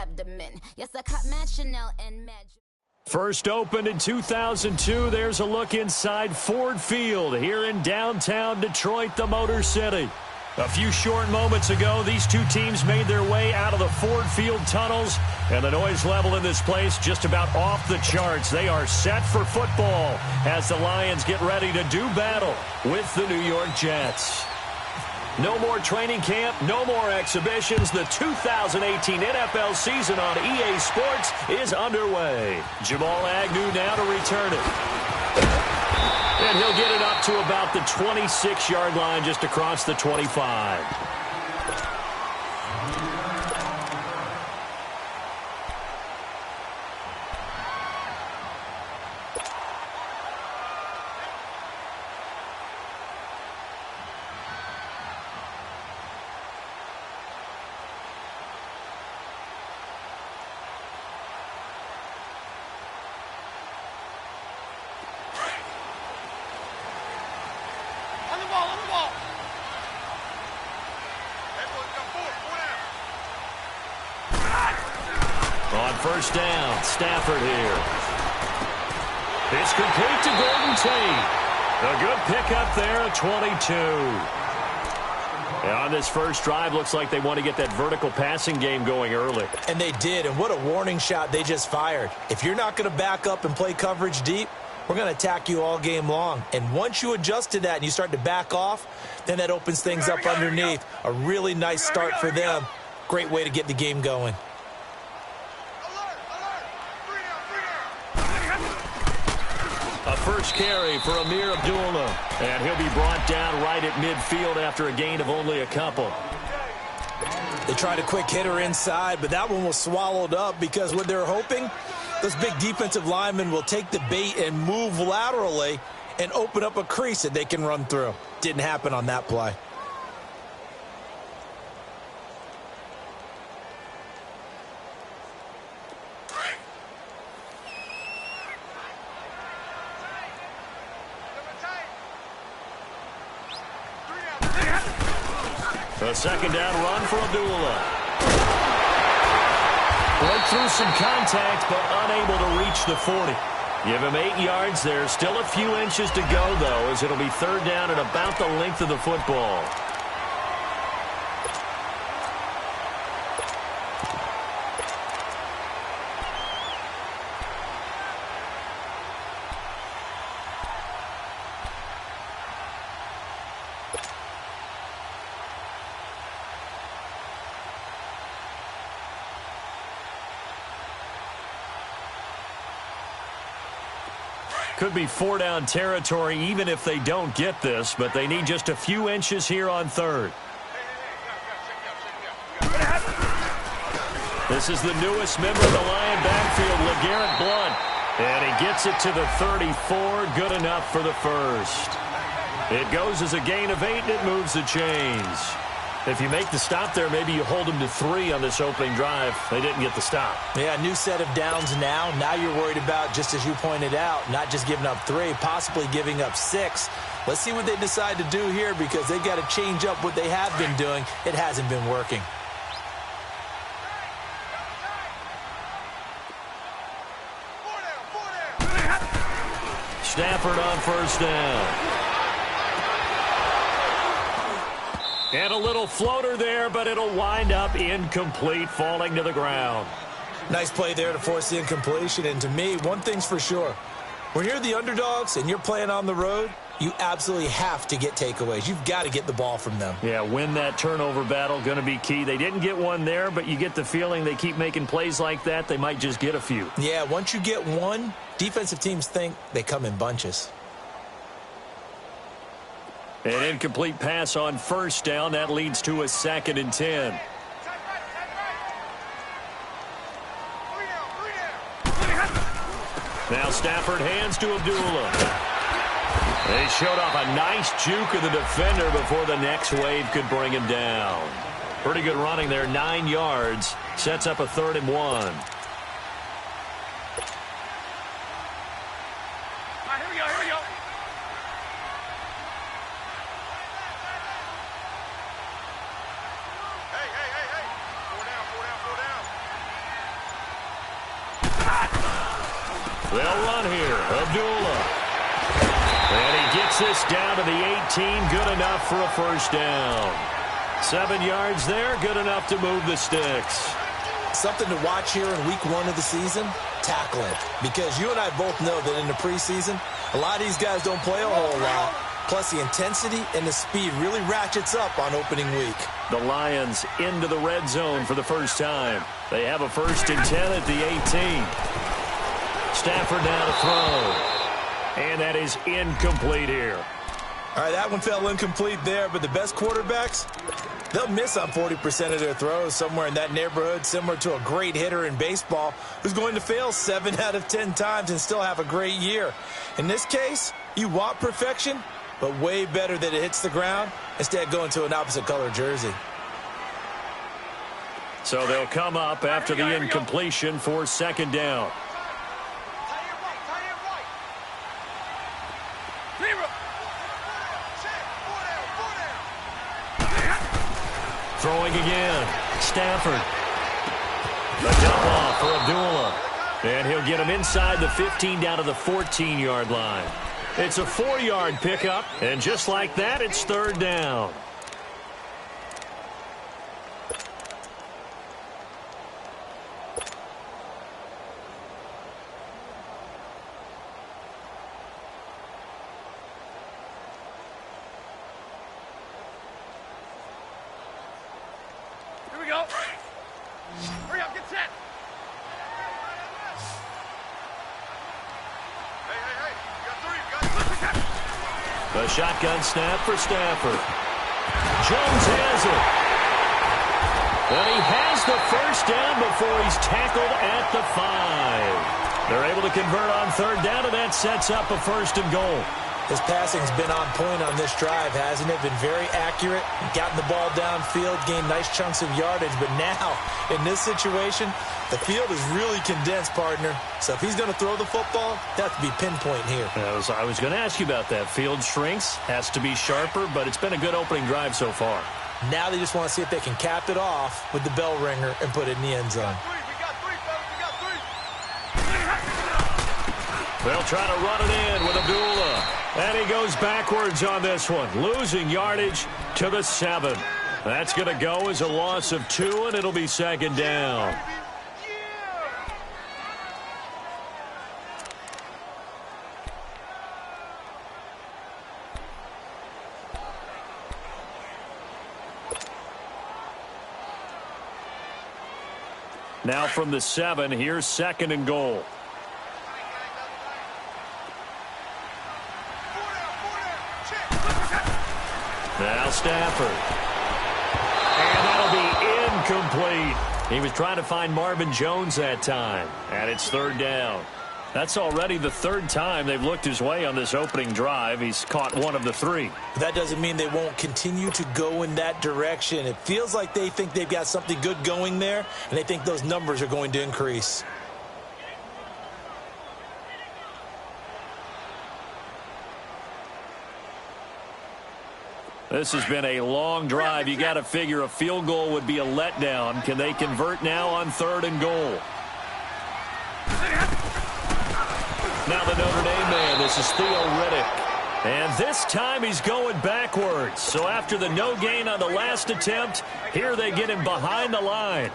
abdomen. Yes, I caught Mad Chanel and Mad. First opened in 2002, there's a look inside Ford Field here in downtown Detroit, the Motor City. A few short moments ago, these two teams made their way out of the Ford Field tunnels, and the noise level in this place just about off the charts. They are set for football as the Lions get ready to do battle with the New York Jets. No more training camp, no more exhibitions. The 2018 NFL season on EA Sports is underway. Jamal Agnew now to return it. And he'll get it up to about the 26-yard line just across the 25. First down, Stafford here. It's complete to Golden Tate. A good pickup there at 22. And on this first drive, looks like they want to get that vertical passing game going early. And they did, and what a warning shot they just fired. If you're not going to back up and play coverage deep, we're going to attack you all game long. And once you adjust to that and you start to back off, then that opens things up underneath. A really nice start for them. Great way to get the game going. A first carry for Amir Abdullah. And he'll be brought down right at midfield after a gain of only a couple. They tried a quick hitter inside, but that one was swallowed up because what they're hoping, those big defensive linemen will take the bait and move laterally and open up a crease that they can run through. Didn't happen on that play. A second down run for Abdullah. Broke through some contact, but unable to reach the 40. Give him 8 yards there. Still a few inches to go, though, as it'll be third down at about the length of the football. Could be 4-down territory even if they don't get this, but they need just a few inches here on third. This is the newest member of the Lion backfield, LeGarrette Blount. And he gets it to the 34, good enough for the first. It goes as a gain of 8, and it moves the chains. If you make the stop there, maybe you hold them to 3 on this opening drive. They didn't get the stop. Yeah, new set of downs now. Now you're worried about, just as you pointed out, not just giving up 3, possibly giving up 6. Let's see what they decide to do here because they've got to change up what they have been doing. It hasn't been working. Stafford on first down. And a little floater there, but it'll wind up incomplete, falling to the ground. Nice play there to force the incompletion. And to me, one thing's for sure. When you're the underdogs and you're playing on the road, you absolutely have to get takeaways. You've got to get the ball from them. Yeah, win that turnover battle, going to be key. They didn't get one there, but you get the feeling they keep making plays like that, they might just get a few. Yeah, once you get one, defensive teams think they come in bunches. An incomplete pass on first down. That leads to a 2nd and 10. Now Stafford hands to Abdullah. They showed off a nice juke of the defender before the next wave could bring him down. Pretty good running there, 9 yards. Sets up a 3rd and 1. They'll run here. Abdullah. And he gets this down to the 18. Good enough for a first down. 7 yards there. Good enough to move the sticks. Something to watch here in week 1 of the season, tackling. Because you and I both know that in the preseason, a lot of these guys don't play a whole lot. Plus, the intensity and the speed really ratchets up on opening week. The Lions into the red zone for the first time. They have a 1st and 10 at the 18. Stafford now to throw. And that is incomplete here. All right, that one fell incomplete there, but the best quarterbacks, they'll miss on 40% of their throws, somewhere in that neighborhood, similar to a great hitter in baseball who's going to fail 7 out of 10 times and still have a great year. In this case, you want perfection, but way better that it hits the ground instead of going to an opposite color jersey. So they'll come up after the incompletion for 2nd down. Throwing again. Stafford. The dump off for Abdullah. And he'll get him inside the 15 down to the 14-yard line. It's a 4-yard pickup, and just like that, it's 3rd down. Here we go. Hurry up, get set. Hey. You got 3. The shotgun snap for Stafford. Jones has it. And he has the 1st down before he's tackled at the 5. They're able to convert on 3rd down, and that sets up a 1st and goal. His passing's been on point on this drive, hasn't it? Been very accurate, gotten the ball downfield, gained nice chunks of yardage. But now, in this situation, the field is really condensed, partner. So if he's going to throw the football, that has to be pinpoint here. I was going to ask you about that. Field shrinks, has to be sharper, but it's been a good opening drive so far. Now they just want to see if they can cap it off with the bell ringer and put it in the end zone. We got 3, fellas. We got 3. They'll try to run it in with Abdullah. And he goes backwards on this one, losing yardage to the 7. That's going to go as a loss of 2, and it'll be 2nd down. Now from the 7, here's 2nd and goal. Now Stafford. And that'll be incomplete. He was trying to find Marvin Jones that time. And it's 3rd down. That's already the 3rd time they've looked his way on this opening drive. He's caught 1 of the 3. That doesn't mean they won't continue to go in that direction. It feels like they think they've got something good going there, and they think those numbers are going to increase. This has been a long drive. You got to figure a field goal would be a letdown. Can they convert now on 3rd and goal? Now the Notre Dame man, this is Theo Riddick. And this time he's going backwards. So after the no gain on the last attempt, here they get him behind the line.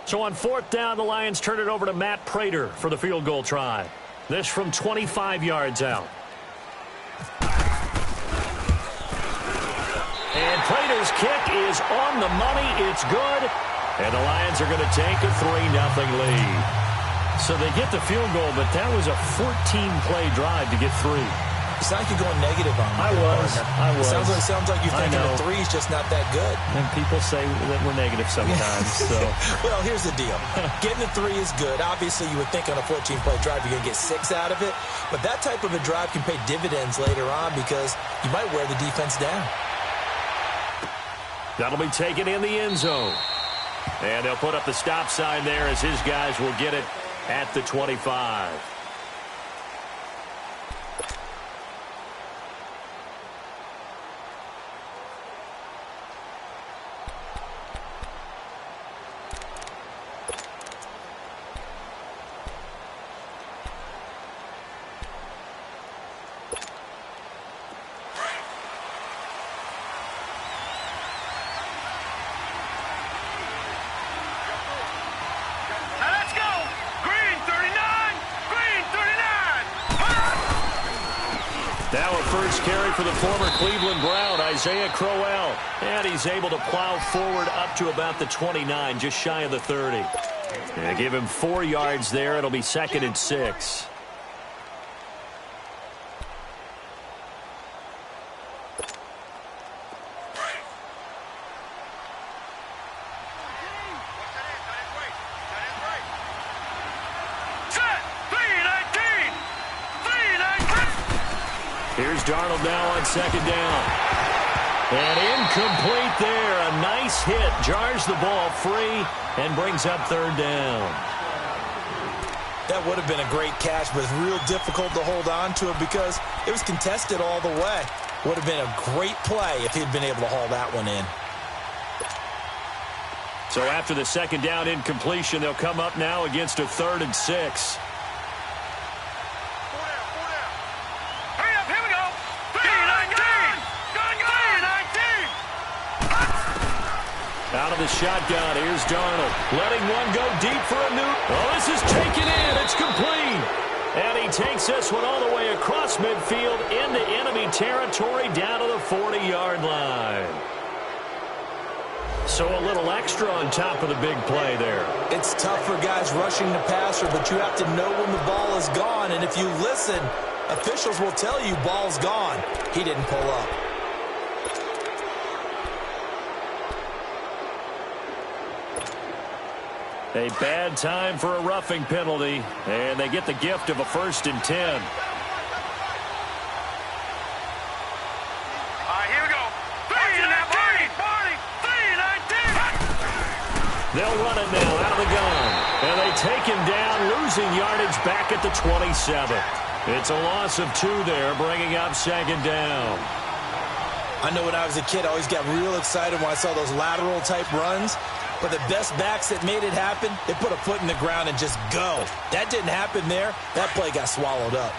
So on 4th down, the Lions turn it over to Matt Prater for the field goal try. This from 25 yards out. And Prater's kick is on the money. It's good. And the Lions are going to take a 3-0 lead. So they get the field goal, but that was a 14-play drive to get 3. It's not like you're going negative on me. I was. Sounds like you're thinking the 3's just not that good. And people say that we're negative sometimes. So. Well, here's the deal. Getting a 3 is good. Obviously, you would think on a 14-play drive you're going to get 6 out of it. But that type of a drive can pay dividends later on because you might wear the defense down. That'll be taken in the end zone. And they'll put up the stop sign there as his guys will get it at the 25. yards carry for the former Cleveland Brown, Isaiah Crowell. And he's able to plow forward up to about the 29, just shy of the 30. And give him 4 yards there. It'll be 2nd and 6. Here's Darnold now on 2nd down. And incomplete there. A nice hit. Jars the ball free and brings up 3rd down. That would have been a great catch, but it's real difficult to hold on to it because it was contested all the way. Would have been a great play if he'd been able to haul that one in. So after the 2nd down incompletion, they'll come up now against a 3rd and 6. Out of the shotgun, here's Darnold. Letting one go deep for a new. Oh, this is taken in. It's complete. And he takes this one all the way across midfield into enemy territory down to the 40-yard line. So a little extra on top of the big play there. It's tough for guys rushing the passer, but you have to know when the ball is gone. And if you listen, officials will tell you ball's gone. He didn't pull up. A bad time for a roughing penalty, and they get the gift of a 1st and 10. All right, here we go. 3-19. They'll run it now out of the gun, and they take him down, losing yardage back at the 27. It's a loss of 2 there, bringing up 2nd down. I know when I was a kid, I always got real excited when I saw those lateral-type runs. But the best backs that made it happen, they put a foot in the ground and just go. That didn't happen there. That play got swallowed up.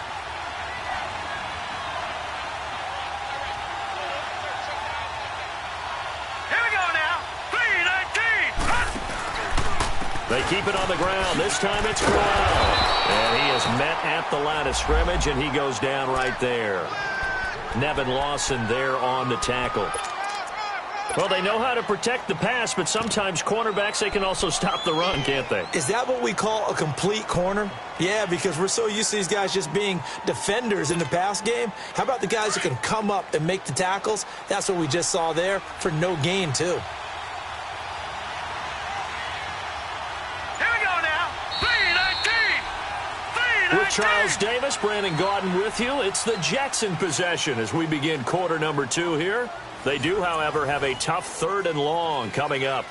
Here we go now. 3-19. They keep it on the ground. This time it's Crowell. And he is met at the line of scrimmage, and he goes down right there. Nevin Lawson there on the tackle. Well, they know how to protect the pass, but sometimes cornerbacks, they can also stop the run, can't they? Is that what we call a complete corner? Yeah, because we're so used to these guys just being defenders in the pass game. How about the guys who can come up and make the tackles? That's what we just saw there for no gain, too. Here we go now. 3-19. With Charles Davis, Brandon Gaudin with you. It's the Jets in possession as we begin quarter number 2 here. They do, however, have a tough 3rd and long coming up.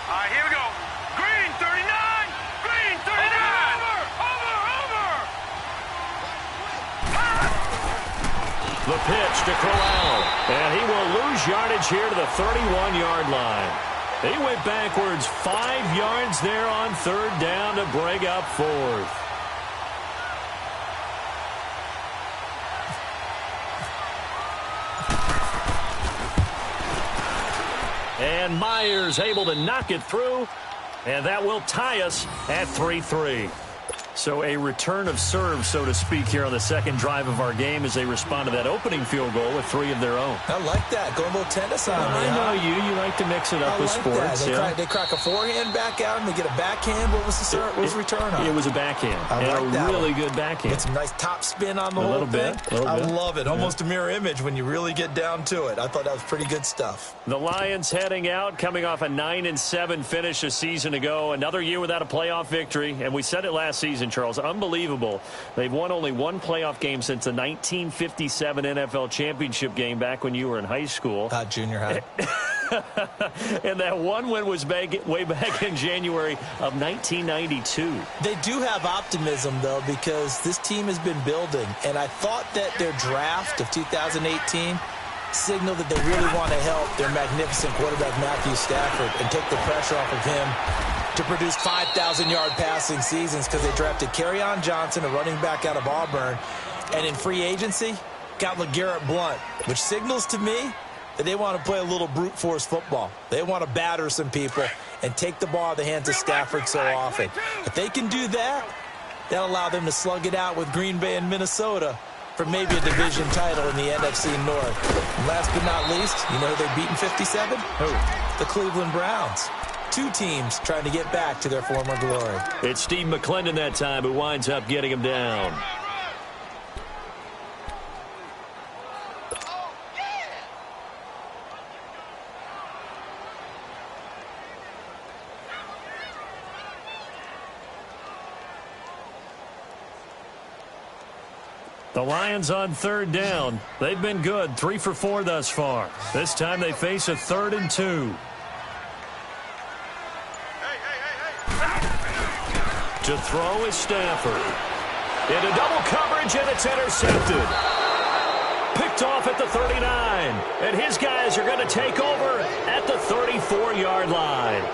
All right, here we go. Green 39. Green 39. The pitch to Crowell, and he will lose yardage here to the 31-yard line. He went backwards 5 yards there on 3rd down to bring up 4th. And Myers able to knock it through, and that will tie us at 3-3. So a return of serve, so to speak, here on the 2nd drive of our game as they respond to that opening field goal with 3 of their own. I like that. Going a little tennis on me. I know you. You like to mix it up with sports. They crack a forehand back out and they get a backhand. What was the serve? What was the return on? It was a backhand. I like that really one. Good backhand. Get some nice top spin on the whole thing. I love it. Almost a mirror image when you really get down to it. I thought that was pretty good stuff. The Lions heading out, coming off a 9-7 finish a season ago. Another year without a playoff victory. And we said it last season, Charles. Unbelievable. They've won only 1 playoff game since the 1957 NFL championship game back when you were in high school. Junior high. And that one win was way back in January of 1992. They do have optimism, though, because this team has been building. And I thought that their draft of 2018 signaled that they really want to help their magnificent quarterback, Matthew Stafford, and take the pressure off of him to produce 5,000-yard passing seasons because they drafted Kerryon Johnson, a running back out of Auburn. And in free agency, back out LeGarrette Blount, which signals to me that they want to play a little brute force football. They want to batter some people and take the ball out of the hands of Stafford so often. If they can do that, that'll allow them to slug it out with Green Bay and Minnesota for maybe a division title in the NFC North. And last but not least, you know who they've beaten 57? Who? The Cleveland Browns. Two teams trying to get back to their former glory. It's Steve McClendon that time who winds up getting him down. The Lions on 3rd down. They've been good, 3 for 4 thus far. This time they face a 3rd and 2. To throw is Stafford. Into double coverage, and it's intercepted. Picked off at the 39. And his guys are going to take over at the 34-yard line.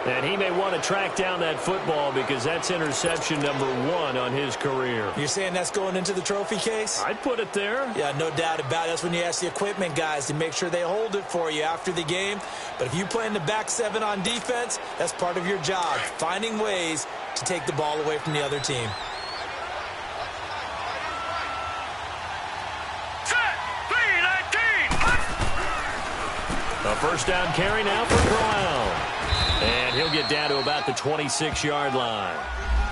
And he may want to track down that football because that's interception number 1 on his career. You're saying that's going into the trophy case? I'd put it there. Yeah, no doubt about it. That's when you ask the equipment guys to make sure they hold it for you after the game. But if you play in the back 7 on defense, that's part of your job, finding ways to take the ball away from the other team. A first down carry now for Brown. And he'll get down to about the 26-yard line.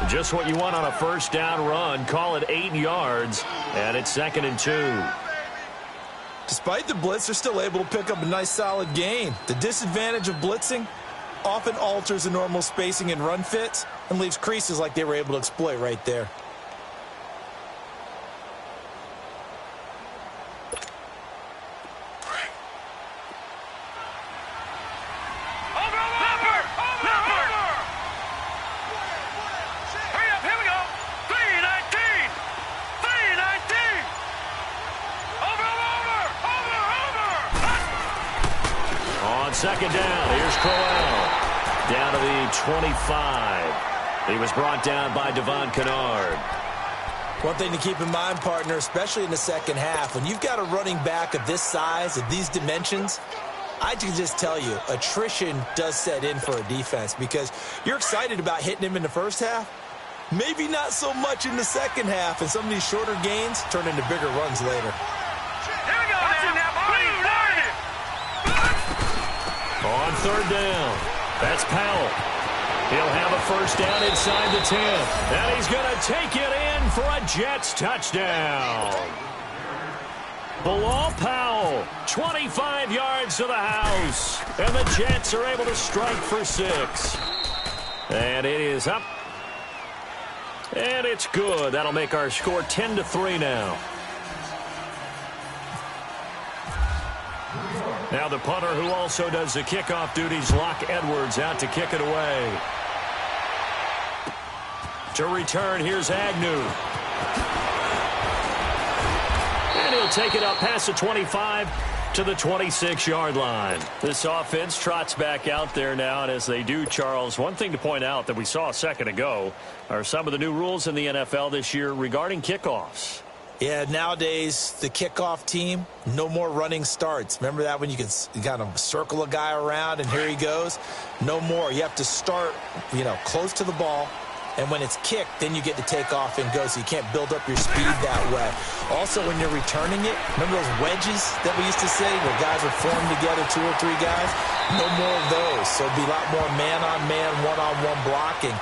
Just what you want on a first down run. Call it 8 yards, and it's 2nd and 2. Despite the blitz, they're still able to pick up a nice solid gain. The disadvantage of blitzing often alters the normal spacing and run fits and leaves creases like they were able to exploit right there. Second down. Here's Crowell. Down to the 25. He was brought down by Devon Kennard. One thing to keep in mind, partner, especially in the second half, when you've got a running back of this size, of these dimensions, I can just tell you, attrition does set in for a defense because you're excited about hitting him in the first half. Maybe not so much in the second half, and some of these shorter gains turn into bigger runs later. On 3rd down, that's Powell. He'll have a first down inside the 10. And he's going to take it in for a Jets touchdown. Bilal Powell, 25 yards to the house. And the Jets are able to strike for 6. And it is up. And it's good. That'll make our score 10-3 now. Now the punter who also does the kickoff duties, Locke Edwards, out to kick it away. To return, here's Agnew. And he'll take it up past the 25 to the 26-yard line. This offense trots back out there now, and as they do, Charles, one thing to point out that we saw a second ago are some of the new rules in the NFL this year regarding kickoffs. Yeah, nowadays, the kickoff team, no more running starts. Remember that when you could kind of circle a guy around and here he goes? No more. You have to start, close to the ball. And when it's kicked, then you get to take off and go, so you can't build up your speed that way. Also, when you're returning it, remember those wedges that we used to say where guys would form together, 2 or 3 guys? No more of those. So it'll be a lot more man-on-man, one-on-one blocking.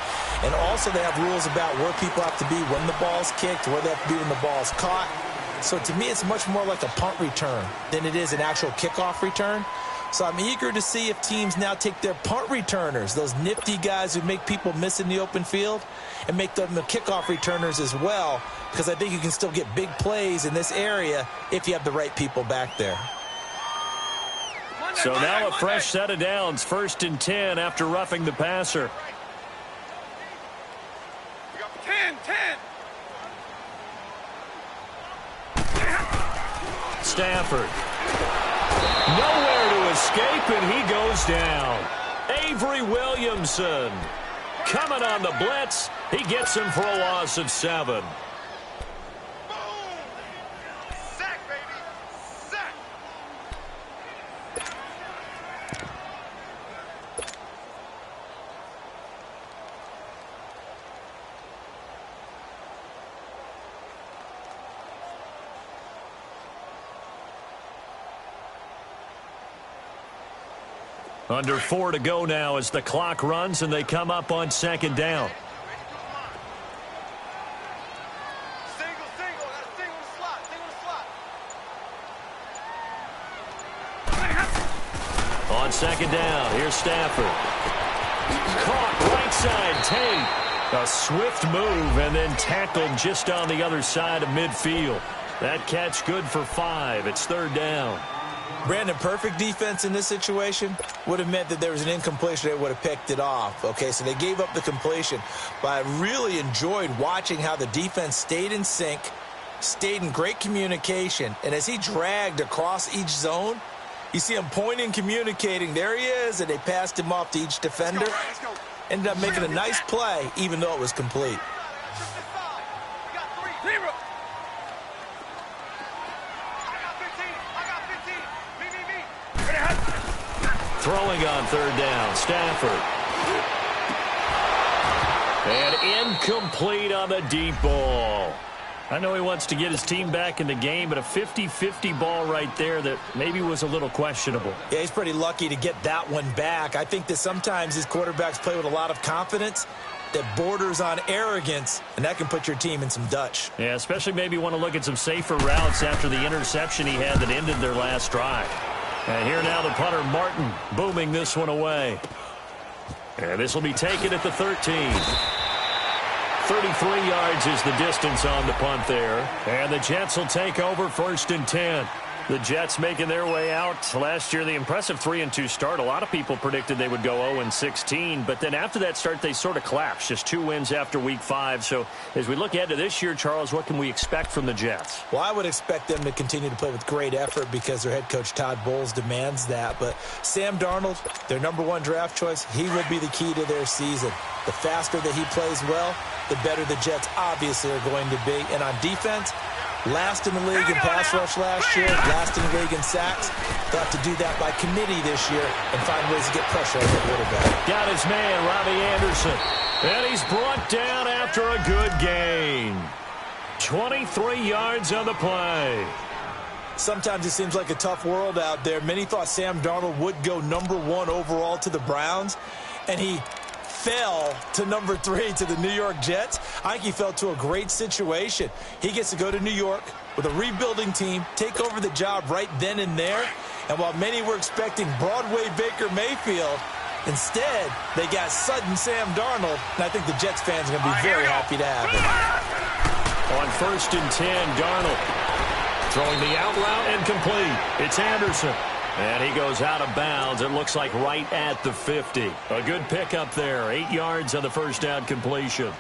And also they have rules about where people have to be when the ball's kicked, where they have to be when the ball's caught. So to me, it's much more like a punt return than it is an actual kickoff return. So I'm eager to see if teams now take their punt returners, those nifty guys who make people miss in the open field, and make them the kickoff returners as well, because I think you can still get big plays in this area if you have the right people back there. So now a fresh set of downs, 1st and 10 after roughing the passer. 10. Stafford. Nowhere to escape, and he goes down. Avery Williamson coming on the blitz. He gets him for a loss of 7. Under 4 to go now as the clock runs and they come up on second down. Single. Got a single in the slot. On second down, here's Stafford. Caught right side, Tate. A swift move and then tackled just on the other side of midfield. That catch good for 5. It's third down. Brandon, perfect defense in this situation would have meant that there was an incompletion. They would have picked it off. Okay, so they gave up the completion. But I really enjoyed watching how the defense stayed in sync, stayed in great communication. And as he dragged across each zone, you see him pointing, communicating. There he is, and they passed him off to each defender. Ended up making a nice play, even though it was complete. Throwing on third down, Stafford. And incomplete on the deep ball. I know he wants to get his team back in the game, but a 50-50 ball right there that maybe was a little questionable. Yeah, he's pretty lucky to get that one back. I think that sometimes these quarterbacks play with a lot of confidence that borders on arrogance, and that can put your team in some Dutch. Yeah, especially maybe want to look at some safer routes after the interception he had that ended their last drive. And here now the punter, Martin, booming this one away. And this will be taken at the 13. 33 yards is the distance on the punt there. And the Jets will take over 1st and 10. The Jets making their way out. Last year, the impressive 3-2 start. A lot of people predicted they would go 0-16. But then after that start, they sort of collapsed. Just 2 wins after Week 5. So as we look ahead to this year, Charles, what can we expect from the Jets? Well, I would expect them to continue to play with great effort because their head coach, Todd Bowles, demands that. But Sam Darnold, their #1 draft choice, he will be the key to their season. The faster that he plays well, the better the Jets obviously are going to be. And on defense, last in the league in pass rush last year, last in the league in sacks. They'll have to do that by committee this year and find ways to get pressure on the quarterback. Got his man, Robbie Anderson. And he's brought down after a good gain. 23 yards on the play. Sometimes it seems like a tough world out there. Many thought Sam Darnold would go #1 overall to the Browns, and he fell to #3 to the New York Jets. I think he fell to a great situation. He gets to go to New York with a rebuilding team, take over the job right then and there. And while many were expecting Broadway Baker Mayfield, instead they got sudden Sam Darnold. And I think the Jets fans are going to be very happy to have him. On 1st and 10, Darnold throwing the out route and complete. It's Anderson. And he goes out of bounds. It looks like right at the 50. A good pickup there. 8 yards on the first down completion.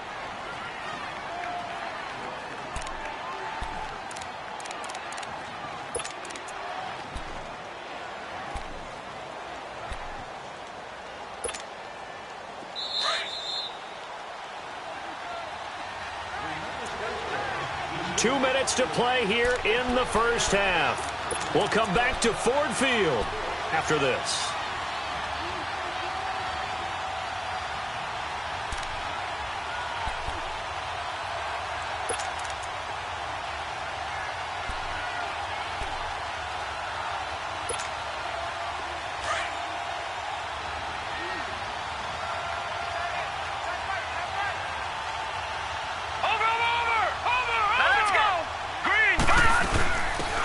Two minutes to play here in the first half. We'll come back to Ford Field after this.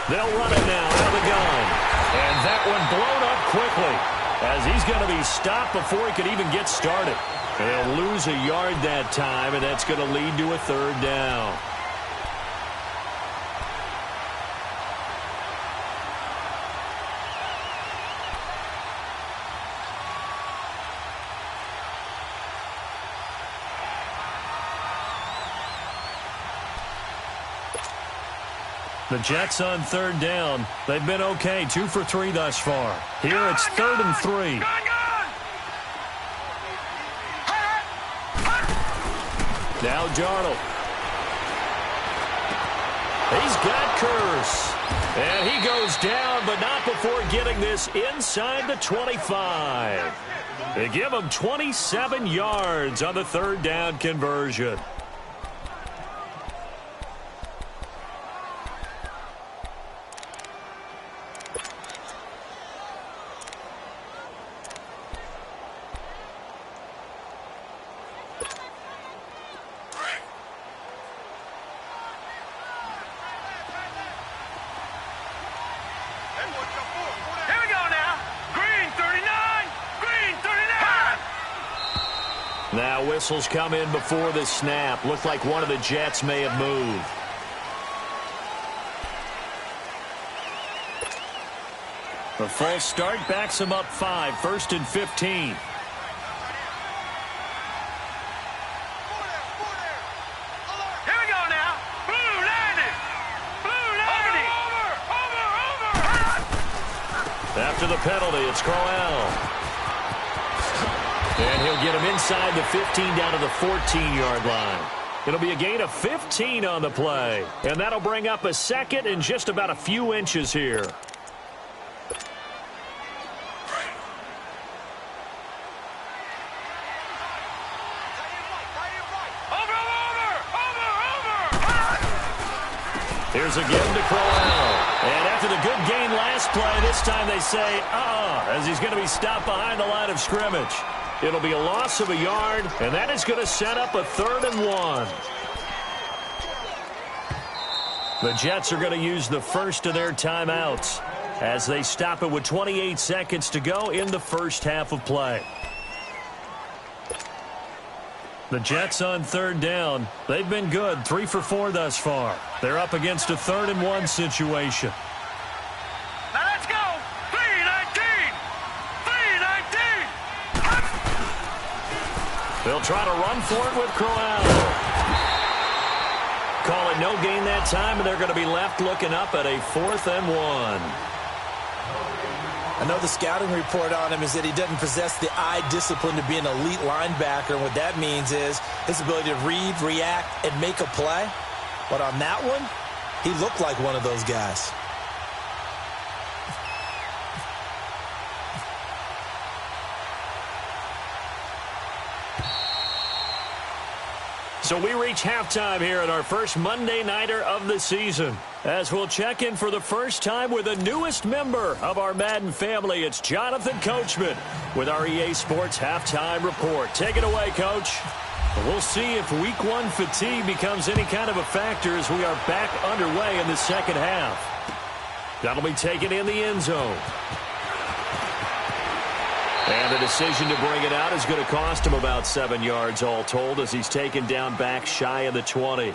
They'll run it now out of the gun. And that one blown up quickly as he's going to be stopped before he could even get started. And they'll lose a yard that time, and that's going to lead to a third down. The Jets on third down. They've been okay. 2 for 3 thus far. Here it's 3rd and 3. Now Darnold. He's got Curse. And he goes down, but not before getting this inside the 25. They give him 27 yards on the third down conversion. Now whistles come in before the snap. Looked like one of the Jets may have moved. The false start backs him up 5, 1st and 15. Here we go now. Blue landed. Blue landed. Over. After the penalty, it's Crowell. And he'll get him inside the 15 down to the 14-yard line. It'll be a gain of 15 on the play. And that'll bring up a second and just about a few inches here. Here's again to Crowell. And after the good gain last play, this time they say, as he's going to be stopped behind the line of scrimmage. It'll be a loss of a yard, and that is going to set up a 3rd and 1. The Jets are going to use the first of their timeouts as they stop it with 28 seconds to go in the first half of play. The Jets on 3rd down. They've been good, 3 for 4 thus far. They're up against a 3rd and 1 situation. Now let's go. 3-19. 3-19. They'll try to run for it with Crowell. Call it no gain that time, and they're going to be left looking up at a 4th and 1. I know the scouting report on him is that he doesn't possess the eye discipline to be an elite linebacker. And what that means is his ability to read, react, and make a play. But on that one, he looked like one of those guys. So we reach halftime here at our first Monday Nighter of the season. As we'll check in for the first time with the newest member of our Madden family, it's Jonathan Coachman with our EA Sports Halftime Report. Take it away, Coach. We'll see if Week 1 fatigue becomes any kind of a factor as we are back underway in the second half. That'll be taken in the end zone. And the decision to bring it out is going to cost him about 7 yards all told as he's taken down back shy of the 20.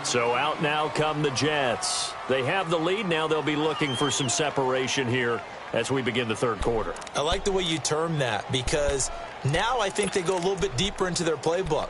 So out now come the Jets. They have the lead. Now they'll be looking for some separation here as we begin the third quarter. I like the way you term that because now I think they go a little bit deeper into their playbook.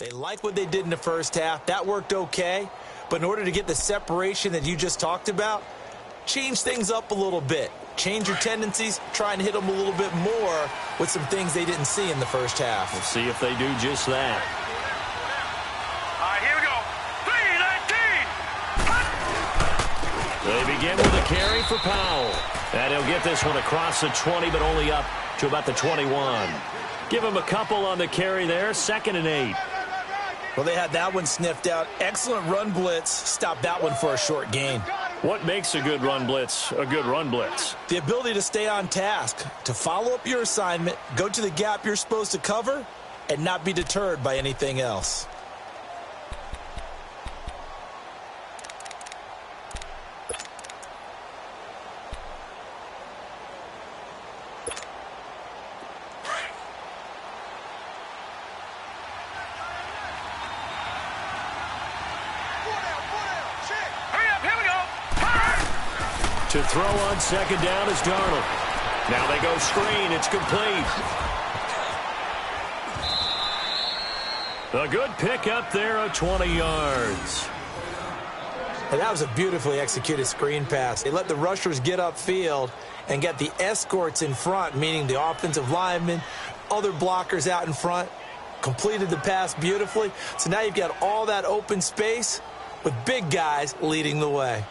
They like what they did in the first half. That worked okay. But in order to get the separation that you just talked about, change things up a little bit. Change your tendencies, try and hit them a little bit more with some things they didn't see in the first half. We'll see if they do just that. All right, here we go. 3-19. They begin with a carry for Powell. And he'll get this one across the 20, but only up to about the 21. Give him a couple on the carry there, 2nd and 8. Well, they had that one sniffed out. Excellent run blitz. Stop that one for a short gain. What makes a good run blitz a good run blitz? The ability to stay on task, to follow up your assignment, go to the gap you're supposed to cover, and not be deterred by anything else. To throw on 2nd down is Darnold. Now they go screen. It's complete. A good pickup there of 20 yards. And that was a beautifully executed screen pass. They let the rushers get upfield and get the escorts in front, meaning the offensive linemen, other blockers out in front, completed the pass beautifully. So now you've got all that open space with big guys leading the way.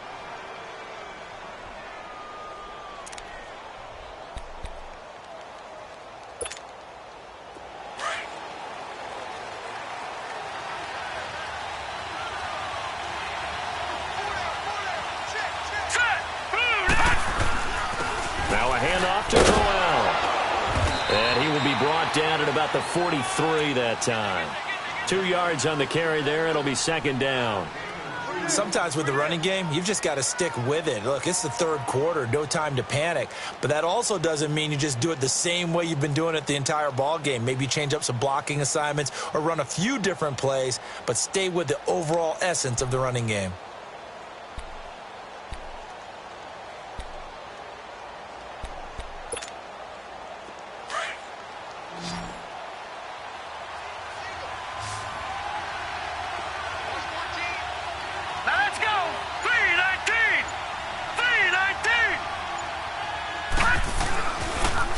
Down at about the 43 that time. 2 yards on the carry there. It'll be 2nd down. Sometimes with the running game, you've just got to stick with it. Look, it's the 3rd quarter, no time to panic. But that also doesn't mean you just do it the same way you've been doing it the entire ball game. Maybe change up some blocking assignments or run a few different plays, but stay with the overall essence of the running game.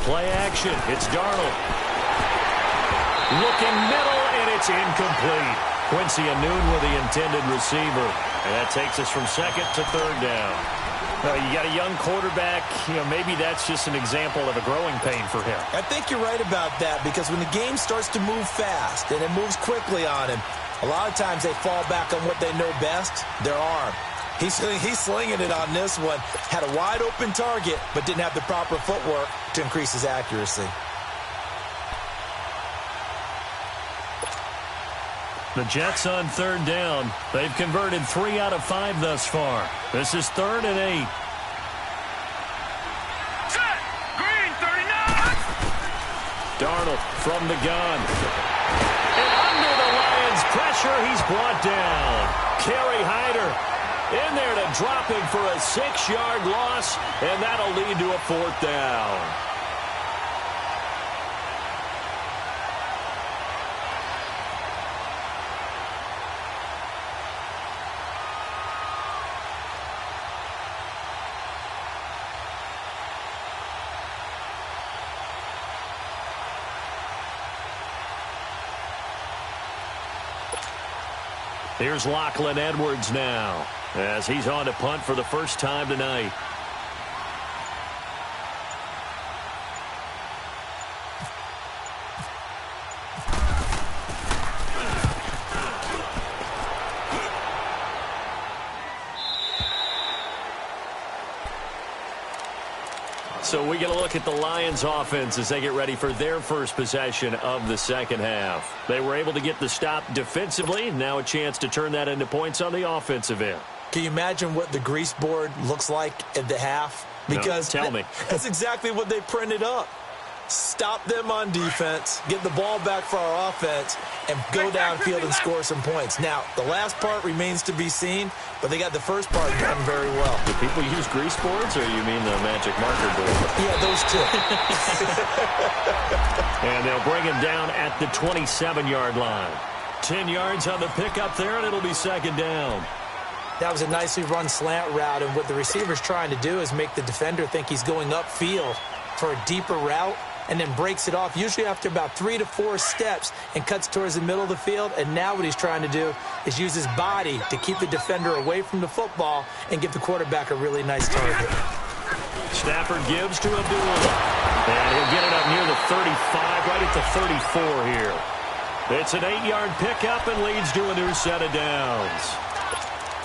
Play action. It's Darnold. Looking middle, and it's incomplete. Quincy Anoon with the intended receiver. And that takes us from 2nd to 3rd down. You got a young quarterback. Maybe that's just an example of a growing pain for him. I think you're right about that, because when the game starts to move fast and it moves quickly on him, a lot of times they fall back on what they know best, their arm. He's slinging it on this one. Had a wide open target, but didn't have the proper footwork to increase his accuracy. The Jets on 3rd down. They've converted 3 out of 5 thus far. This is 3rd and 8. Set! Green, 39! Darnold from the gun. And under the Lions' pressure, he's brought down. Kerry Hyder in there to drop him for a 6-yard loss, and that'll lead to a 4th down. Here's Lachlan Edwards now, as he's on to punt for the first time tonight. So we get a look at the Lions offense as they get ready for their first possession of the 2nd half. They were able to get the stop defensively. Now a chance to turn that into points on the offensive end. Can you imagine what the grease board looks like at the half? Because no, tell me. That's exactly what they printed up. Stop them on defense, get the ball back for our offense, and go downfield and score some points. Now, the last part remains to be seen, but they got the first part done very well. Do people use grease boards, or you mean the magic marker board? Yeah, those two. And they'll bring him down at the 27-yard line. 10 yards on the pickup there, and it'll be second down. That was a nicely run slant route, and what the receiver's trying to do is make the defender think he's going upfield for a deeper route, and then breaks it off, usually after about 3 to 4 steps, and cuts towards the middle of the field. And now what he's trying to do is use his body to keep the defender away from the football and give the quarterback a really nice target. Stafford gives to Abdullah, and he'll get it up near the 35, right at the 34 here. It's an 8-yard pickup and leads to a new set of downs.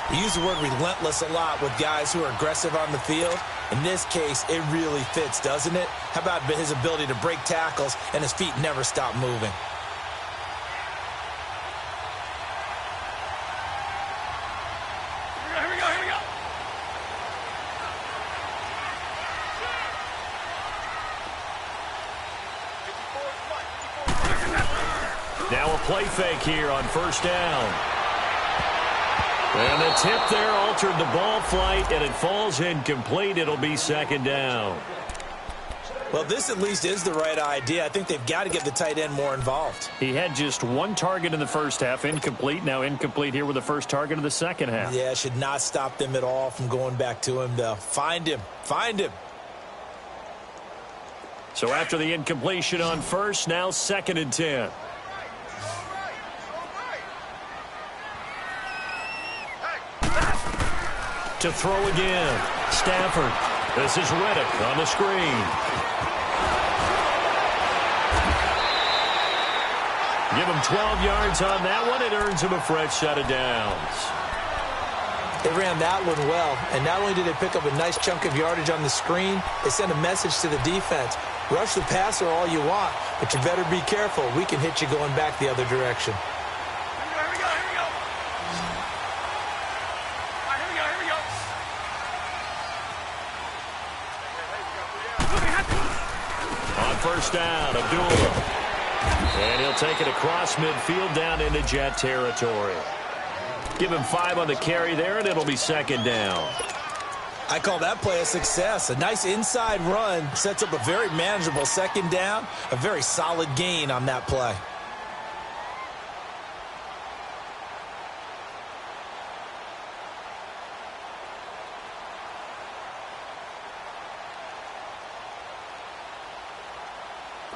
We use the word relentless a lot with guys who are aggressive on the field. In this case, it really fits, doesn't it? How about his ability to break tackles and his feet never stop moving? Here we go, here we go. Now a play fake here on first down. And the tip there altered the ball flight, and it falls incomplete. It'll be second down. Well, this at least is the right idea. I think they've got to get the tight end more involved. He had just one target in the first half, incomplete. Now incomplete here with the first target of the second half. Yeah, should not stop them at all from going back to him, though. Find him. Find him. So after the incompletion on first, now second and 10. To throw again, Stafford. This is Reddick on the screen. Give him 12 yards on that one. It earns him a fresh set of downs. They ran that one well, and not only did they pick up a nice chunk of yardage on the screen, they sent a message to the defense. Rush the passer all you want, but you better be careful. We can hit you going back the other direction. First down, Abdullah. And he'll take it across midfield down into Jet territory. Give him 5 on the carry there, and it'll be second down. I call that play a success. A nice inside run sets up a very manageable second down. A very solid gain on that play.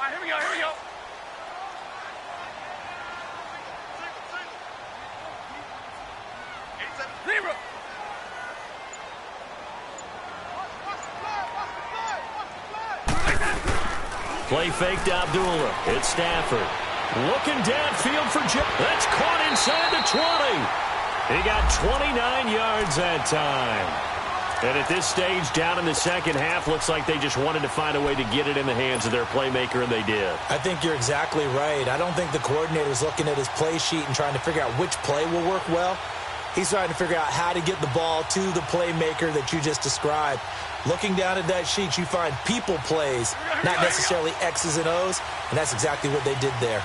Here we go, here we go. Zero. Play fake to Abdullah. It's Stafford. Looking downfield for Jim. That's caught inside the 20. He got 29 yards that time. And at this stage, down in the second half, looks like they just wanted to find a way to get it in the hands of their playmaker, and they did. I think you're exactly right. I don't think the coordinator's looking at his play sheet and trying to figure out which play will work well. He's trying to figure out how to get the ball to the playmaker that you just described. Looking down at that sheet, you find people plays, not necessarily X's and O's, and that's exactly what they did there.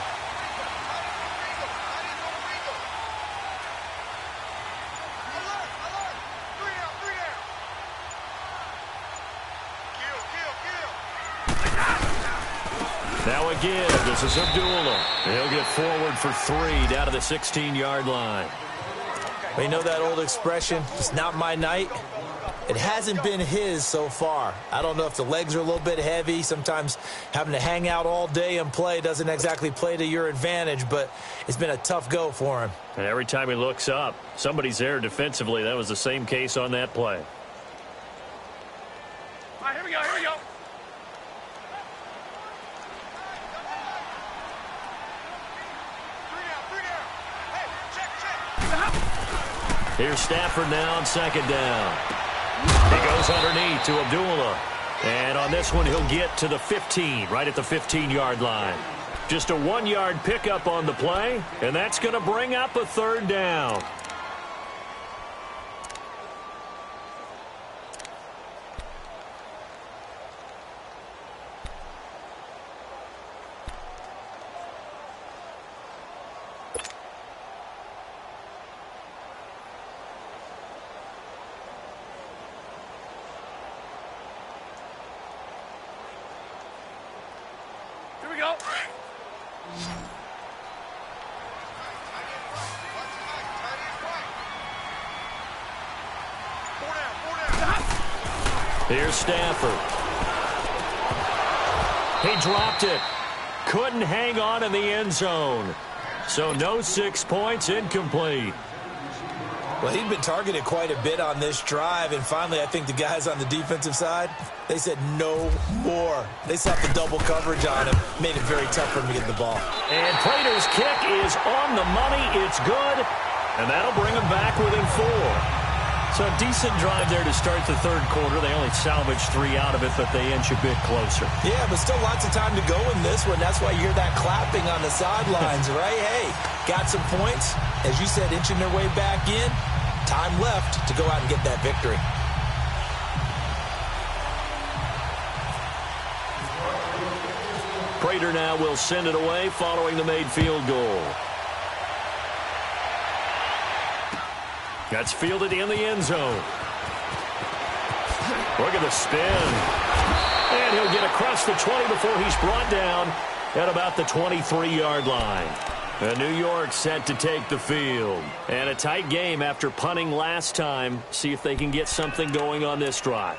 Now again, this is Abdullah. He'll get forward for 3 down to the 16-yard line. Well, you know that old expression, it's not my night? It hasn't been his so far. I don't know if the legs are a little bit heavy. Sometimes having to hang out all day and play doesn't exactly play to your advantage, but it's been a tough go for him. And every time he looks up, somebody's there defensively. That was the same case on that play. All right, here we go, here we go. Here's Stafford now on second down. He goes underneath to Abdullah. And on this one, he'll get to the 15, right at the 15-yard line. Just a 1-yard pickup on the play, and that's going to bring up a third down. Here we go. Here's Stafford. He dropped it. Couldn't hang on in the end zone. So no 6 points, incomplete. Well, he'd been targeted quite a bit on this drive, and finally I think the guys on the defensive side, they said no more. They slapped the double coverage on him, made it very tough for him to get the ball. And Prater's kick is on the money. It's good, and that'll bring him back within 4. So a decent drive there to start the third quarter. They only salvaged 3 out of it, but they inch a bit closer. Yeah, but still lots of time to go in this one. That's why you hear that clapping on the sidelines, right? Hey, got some points. As you said, inching their way back in. Time left to go out and get that victory. Prater now will send it away following the made field goal. That's fielded in the end zone. Look at the spin. And he'll get across the 20 before he's brought down at about the 23-yard line. New York set to take the field. And a tight game after punting last time. See if they can get something going on this drive.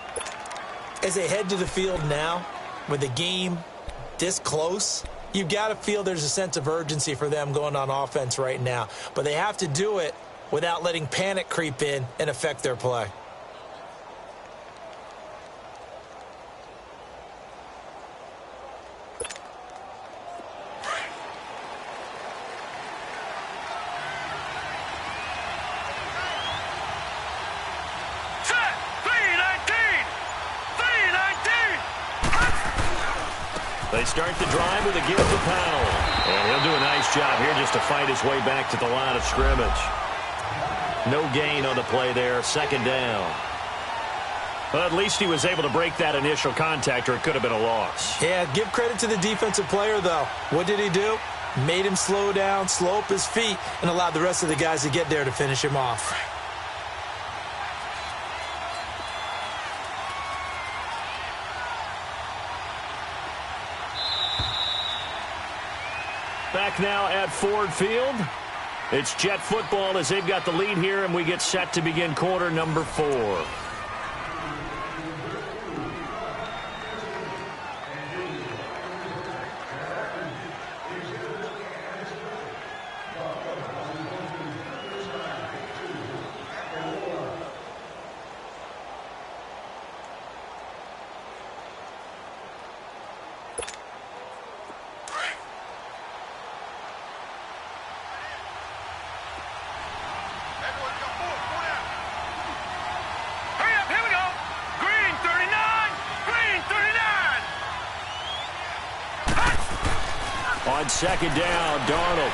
As they head to the field now, with the game this close, you've got to feel there's a sense of urgency for them going on offense right now. But they have to do it without letting panic creep in and affect their play. Set! 319! 319! They start the drive with a give to Powell. And he'll do a nice job here just to fight his way back to the line of scrimmage. No gain on the play there, second down. But at least he was able to break that initial contact, or it could have been a loss. Yeah, give credit to the defensive player, though. What did he do? Made him slow down, slow up his feet, and allowed the rest of the guys to get there to finish him off. Back now at Ford Field. It's Jet football as they've got the lead here, and we get set to begin quarter number 4. On second down, Darnold.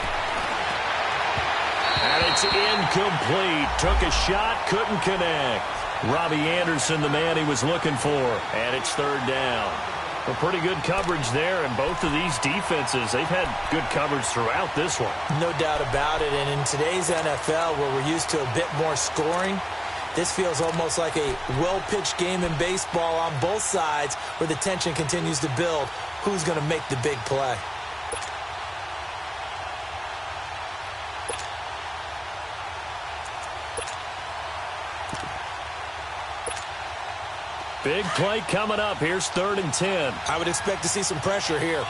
And it's incomplete. Took a shot, couldn't connect. Robbie Anderson, the man he was looking for. And it's third down. Well, pretty good coverage there, and both of these defenses, they've had good coverage throughout this one. No doubt about it, and in today's NFL, where we're used to a bit more scoring, this feels almost like a well-pitched game in baseball on both sides, where the tension continues to build. Who's going to make the big play? Big play coming up. Here's 3rd and 10. I would expect to see some pressure here. All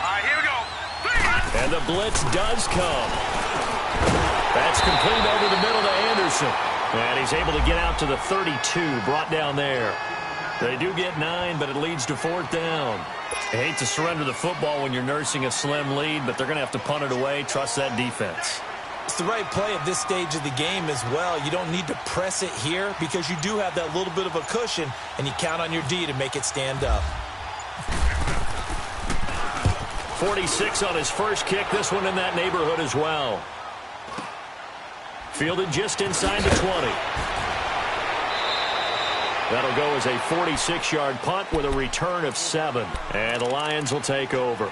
right, here we go. And the blitz does come. That's complete over the middle to Anderson. And he's able to get out to the 32, brought down there. They do get 9, but it leads to 4th down. I hate to surrender the football when you're nursing a slim lead, but they're going to have to punt it away. Trust that defense. It's the right play at this stage of the game as well. You don't need to press it here because you do have that little bit of a cushion, and you count on your D to make it stand up. 46 on his first kick. This one in that neighborhood as well. Fielded just inside the 20. That'll go as a 46-yard punt with a return of 7. And the Lions will take over.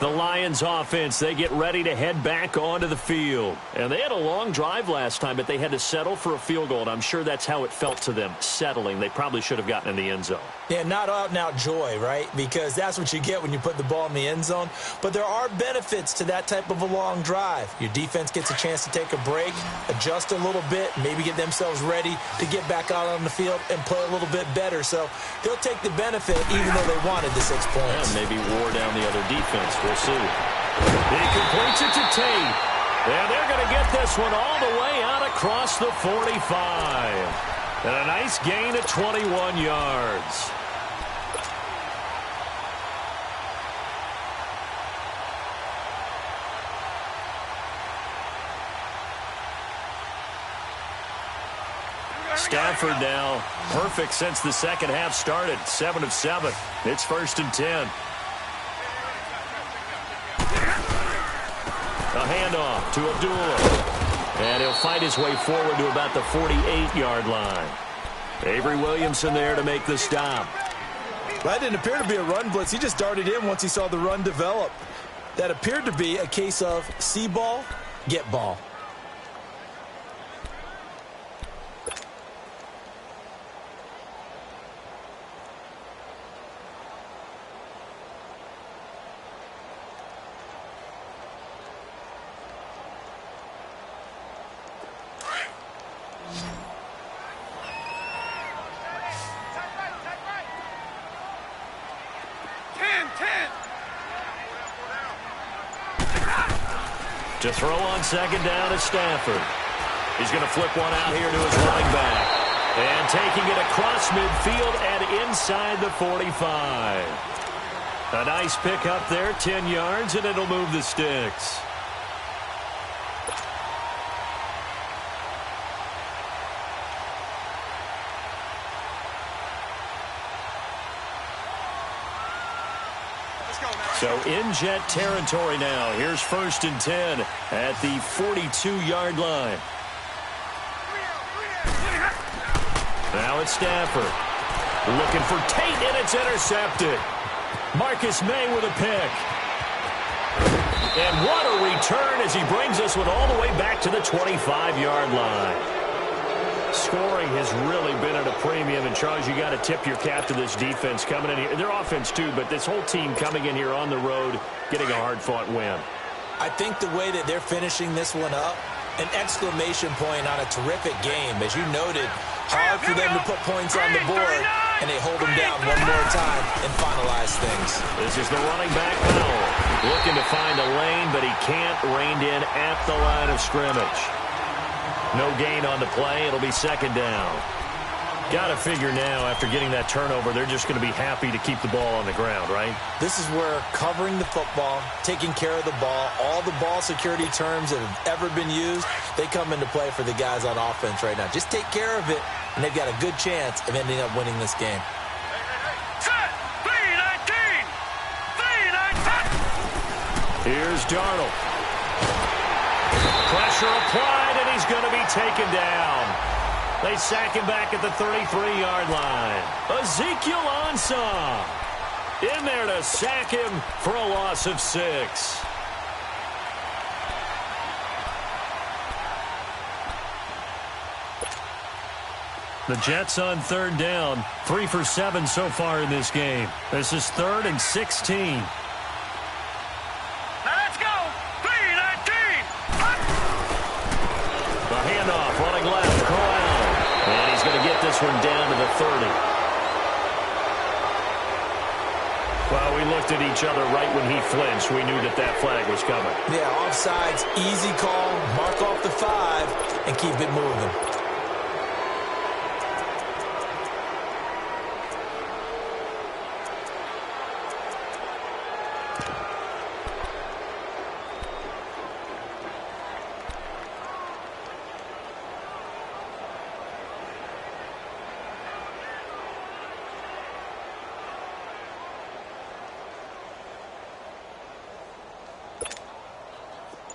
The Lions offense, they get ready to head back onto the field. And they had a long drive last time, but they had to settle for a field goal, and I'm sure that's how it felt to them, settling. They probably should have gotten in the end zone. Yeah, not out-and-out joy, right? Because that's what you get when you put the ball in the end zone. But there are benefits to that type of a long drive. Your defense gets a chance to take a break, adjust a little bit, maybe get themselves ready to get back out on the field and play a little bit better. So they'll take the benefit even though they wanted the 6 points. Yeah, maybe wore down the other defense. We'll see. He completes it to Tate. And they're going to get this one all the way out across the 45. And a nice gain of 21 yards. Stafford now perfect since the second half started. 7 of 7. It's 1st and 10. A handoff to Abdullah. And he'll fight his way forward to about the 48-yard line. Avery Williamson there to make the stop. That didn't appear to be a run blitz. He just darted in once he saw the run develop. That appeared to be a case of see ball, get ball. To throw on second down is Stafford. He's going to flip one out here to his running back. And taking it across midfield and inside the 45. A nice pick up there, 10 yards, and it'll move the sticks. So in Jet territory now. Here's 1st and 10 at the 42-yard line. Now it's Stafford. Looking for Tate, and it's intercepted. Marcus May with a pick. And what a return as he brings us one all the way back to the 25-yard line. Scoring has really been at a premium, and Charles, you got to tip your cap to this defense coming in here. Their offense too, but this whole team coming in here on the road, getting a hard-fought win. I think the way that they're finishing this one up, an exclamation point on a terrific game. As you noted, hard for them to put points on the board, and they hold them down one more time and finalize things. This is the running back Powell, looking to find a lane, but he can't, reined in at the line of scrimmage. No gain on the play. It'll be second down. Got to figure now, after getting that turnover, they're just going to be happy to keep the ball on the ground, right? This is where covering the football, taking care of the ball, all the ball security terms that have ever been used, they come into play for the guys on offense right now. Just take care of it, and they've got a good chance of ending up winning this game. Set! 3-19! 3-19! Here's Darnold. Pressure applied, and he's going to be taken down. They sack him back at the 33-yard line. Ezekiel Ansah in there to sack him for a loss of 6. The Jets on third down, 3 for 7 so far in this game. This is 3rd and 16. Handoff, running left, Corral. And he's going to get this one down to the 30. Well, we looked at each other right when he flinched. We knew that that flag was coming. Yeah, offsides, easy call, mark off the 5, and keep it moving.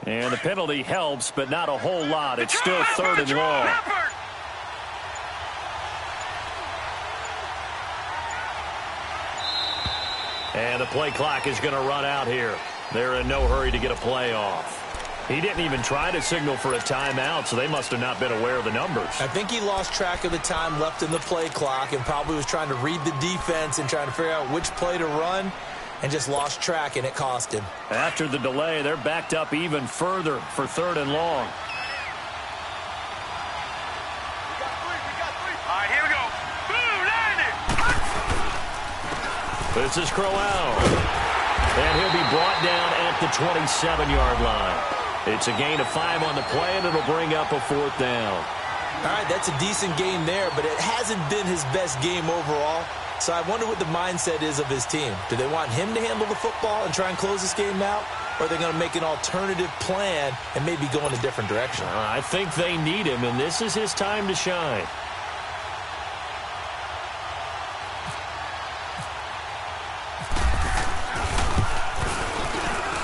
And the penalty helps, but not a whole lot. It's still 3rd and long. And the play clock is going to run out here. They're in no hurry to get a play off. He didn't even try to signal for a timeout, so they must have not been aware of the numbers. I think he lost track of the time left in the play clock and probably was trying to read the defense and trying to figure out which play to run and just lost track, and it cost him. After the delay, they're backed up even further for 3rd and long. All right, here we go. Boom, landed. This is Crowell. And he'll be brought down at the 27-yard line. It's a gain of 5 on the play, and it'll bring up a 4th down. All right, that's a decent game there, but it hasn't been his best game overall. So I wonder what the mindset is of his team. Do they want him to handle the football and try and close this game out? Or are they going to make an alternative plan and maybe go in a different direction? I think they need him, and this is his time to shine.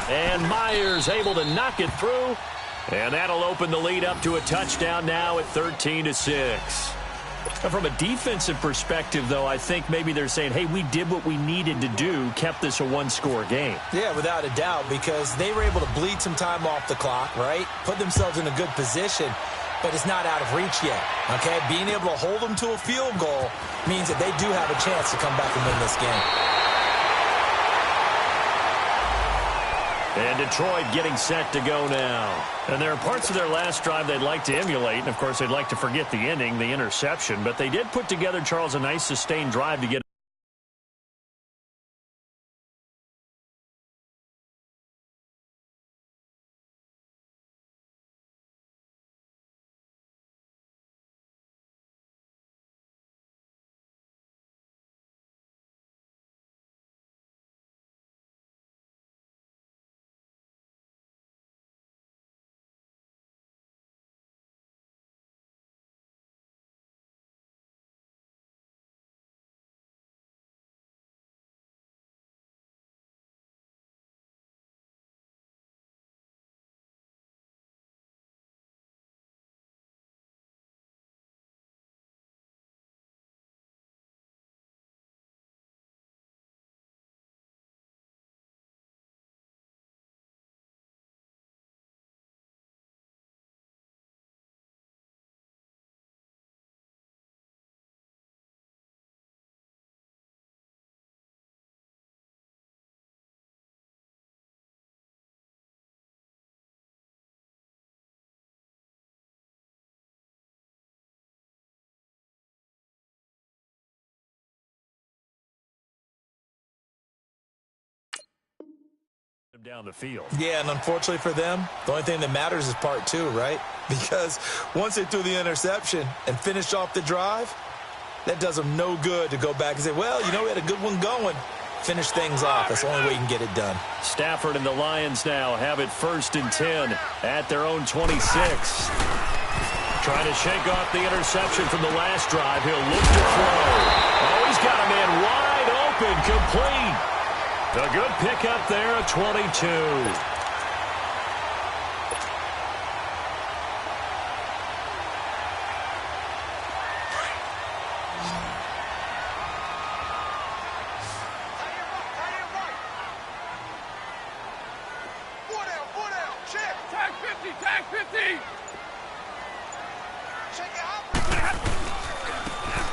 And Myers able to knock it through. And that'll open the lead up to a touchdown now at 13-6. From a defensive perspective, though, I think maybe they're saying, hey, we did what we needed to do, kept this a one-score game. Yeah, without a doubt, because they were able to bleed some time off the clock, right? Put themselves in a good position, but it's not out of reach yet, okay? Being able to hold them to a field goal means that they do have a chance to come back and win this game. And Detroit getting set to go now. And there are parts of their last drive they'd like to emulate. And, of course, they'd like to forget the ending, the interception. But they did put together, Charles, a nice sustained drive to get down the field. Yeah, and unfortunately for them, the only thing that matters is part 2, right? Because once they threw the interception and finished off the drive, that does them no good to go back and say, well, you know, we had a good one going. Finish things off. That's the only way you can get it done. Stafford and the Lions now have it 1st and 10 at their own 26. Trying to shake off the interception from the last drive. He'll look to throw. Oh, he's got a man wide open, complete. A good pickup there at 22.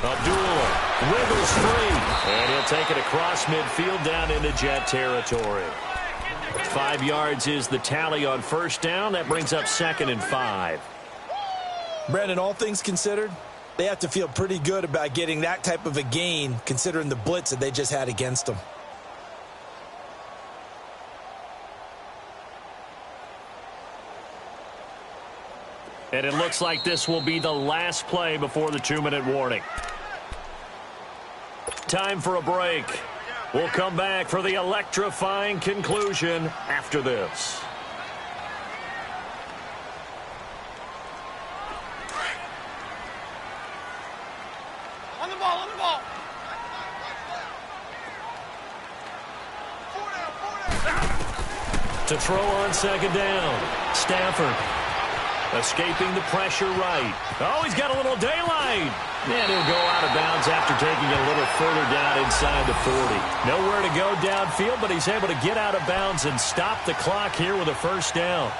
Abdullah wiggles free, and he'll take it across midfield down into Jet territory. 5 yards is the tally on 1st down. That brings up 2nd and 5. Brandon, all things considered, they have to feel pretty good about getting that type of a gain considering the blitz that they just had against them. And it looks like this will be the last play before the 2-minute warning. Time for a break. We'll come back for the electrifying conclusion after this. On the ball, on the ball. To throw on 2nd down, Stafford. Escaping the pressure right. Oh, he's got a little daylight. And he'll go out of bounds after taking it a little further down inside the 40. Nowhere to go downfield, but he's able to get out of bounds and stop the clock here with a first down.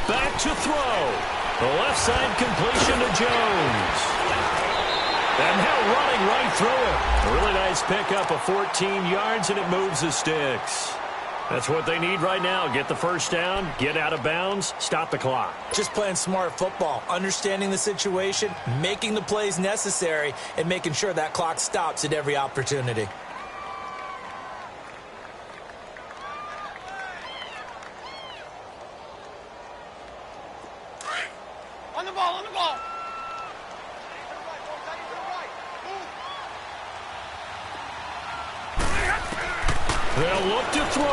Back to throw. The left side completion to Jones. And now running right through it. A really nice pickup of 14 yards, and it moves the sticks. That's what they need right now. Get the first down, get out of bounds, stop the clock. Just playing smart football, understanding the situation, making the plays necessary, and making sure that clock stops at every opportunity. On the ball, on the ball. They'll look to throw.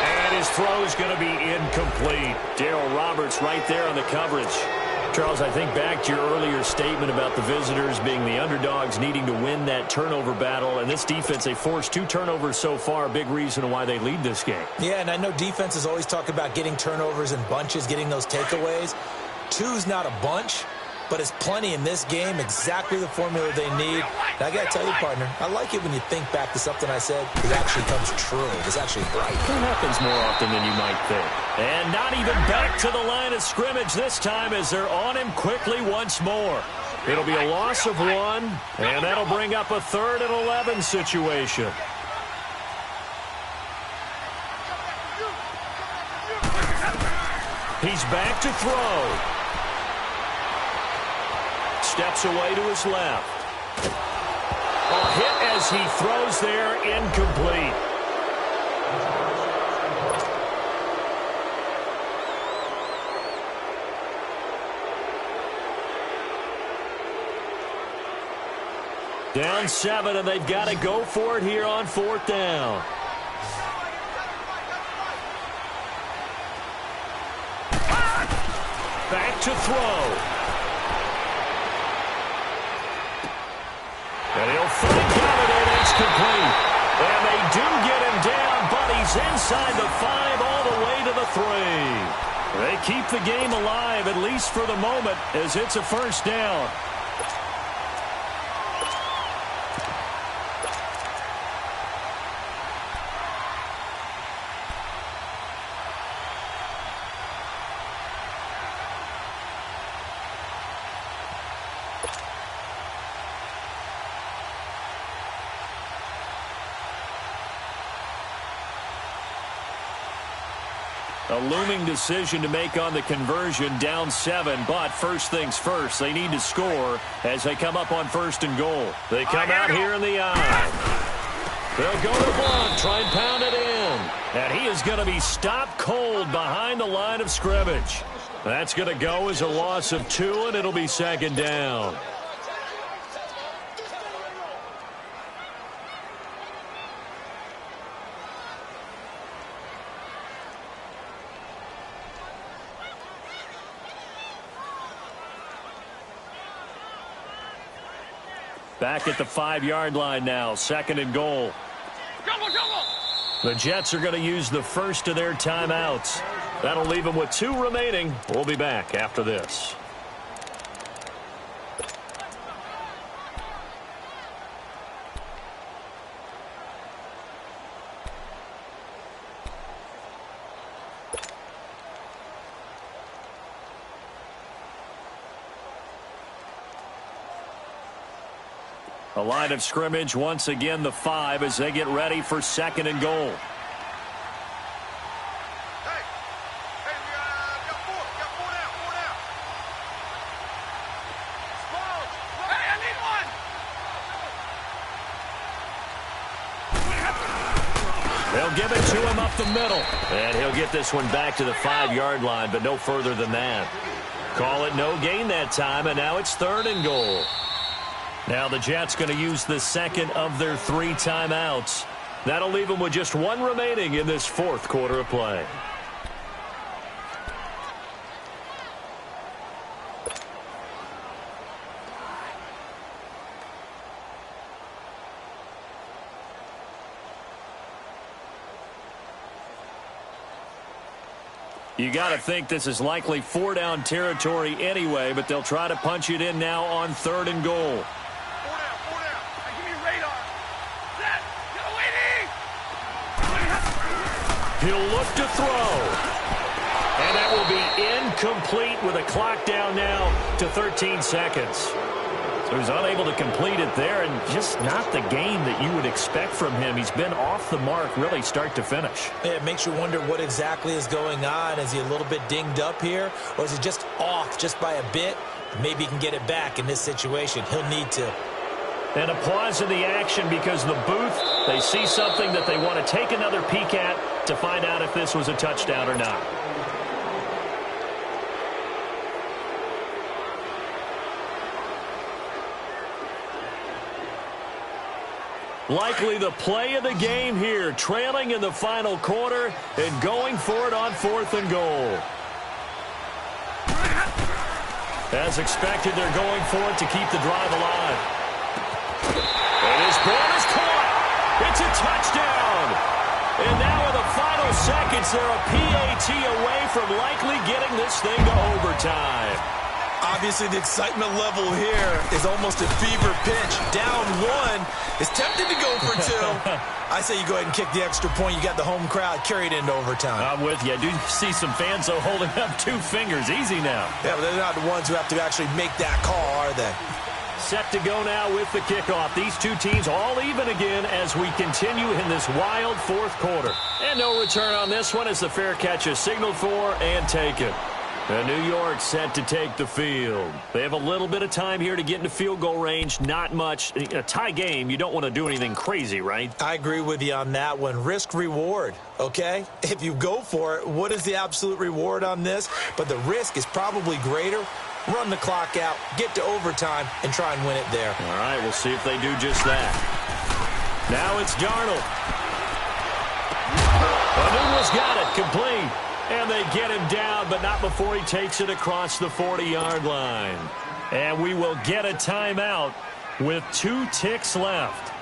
And his throw is going to be incomplete. Darryl Roberts right there on the coverage. Charles, I think back to your earlier statement about the visitors being the underdogs needing to win that turnover battle. And this defense, they forced 2 turnovers so far, a big reason why they lead this game. Yeah, and I know defenses always talk about getting turnovers in bunches, getting those takeaways. 2's not a bunch, but it's plenty in this game, exactly the formula they need. And I got to tell you, partner, I like it when you think back to something I said. It actually comes true. It's actually right. It happens more often than you might think. And not even back to the line of scrimmage this time as they're on him quickly once more. It'll be a loss of 1, and that'll bring up a 3rd and 11 situation. He's back to throw. Steps away to his left. A hit as he throws there, incomplete. Down 7, and they've got to go for it here on 4th down. Back to throw. And he'll flank out it, and it's complete. And they do get him down, but he's inside the 5 all the way to the 3. They keep the game alive, at least for the moment, as it's a first down. A looming decision to make on the conversion, down 7, but first things first, they need to score as they come up on 1st and goal. They come out here in the eye. They'll go to Blunt, try and pound it in. And he is going to be stopped cold behind the line of scrimmage. That's going to go as a loss of 2, and it'll be 2nd down. Back at the 5-yard line now, 2nd and goal. The Jets are going to use the first of their timeouts. That'll leave them with 2 remaining. We'll be back after this. The line of scrimmage, once again, the 5 as they get ready for 2nd and goal. Hey, got 4 down, 4 down. Hey, I need 1. They'll give it to him up the middle. And he'll get this one back to the 5-yard line, but no further than that. Call it no gain that time, and now it's 3rd and goal. Now the Jets going to use the 2nd of their 3 timeouts. That'll leave them with just 1 remaining in this 4th quarter of play. You got to think this is likely 4-down territory anyway, but they'll try to punch it in now on 3rd and goal. 4 down, 4 down. Now give me your radar. Set. Go, waiting. He'll look to throw. And that will be incomplete with a clock down now to 13 seconds. So he's unable to complete it there, and just not the game that you would expect from him. He's been off the mark really start to finish. Yeah, it makes you wonder what exactly is going on. Is he a little bit dinged up here, or is he just off just by a bit? Maybe he can get it back in this situation. He'll need to. And a pause in the action because the booth, they see something that they want to take another peek at to find out if this was a touchdown or not. Likely the play of the game here, trailing in the final quarter and going for it on 4th and goal. As expected, they're going for it to keep the drive alive. And his ball is caught. It's a touchdown. And now in the final seconds, they're a PAT away from likely getting this thing to overtime. Obviously, the excitement level here is almost a fever pitch. Down 1, is tempted to go for 2. I say you go ahead and kick the extra point. You got the home crowd carried into overtime. I'm with you. I do see some fans, though, holding up 2 fingers. Easy now. Yeah, but they're not the ones who have to actually make that call, are they? Set to go now with the kickoff. These two teams all even again as we continue in this wild 4th quarter. And no return on this one as the fair catch is signaled for and taken. And New York set to take the field. They have a little bit of time here to get into field goal range. Not much. A tie game, you don't want to do anything crazy, right? I agree with you on that one. Risk reward, okay? If you go for it, what is the absolute reward on this? But the risk is probably greater. Run the clock out, get to overtime, and try and win it there. All right, we'll see if they do just that. Now it's Darnold. Anuma's got it, complete. And they get him down, but not before he takes it across the 40-yard line. And we will get a timeout with 2 ticks left.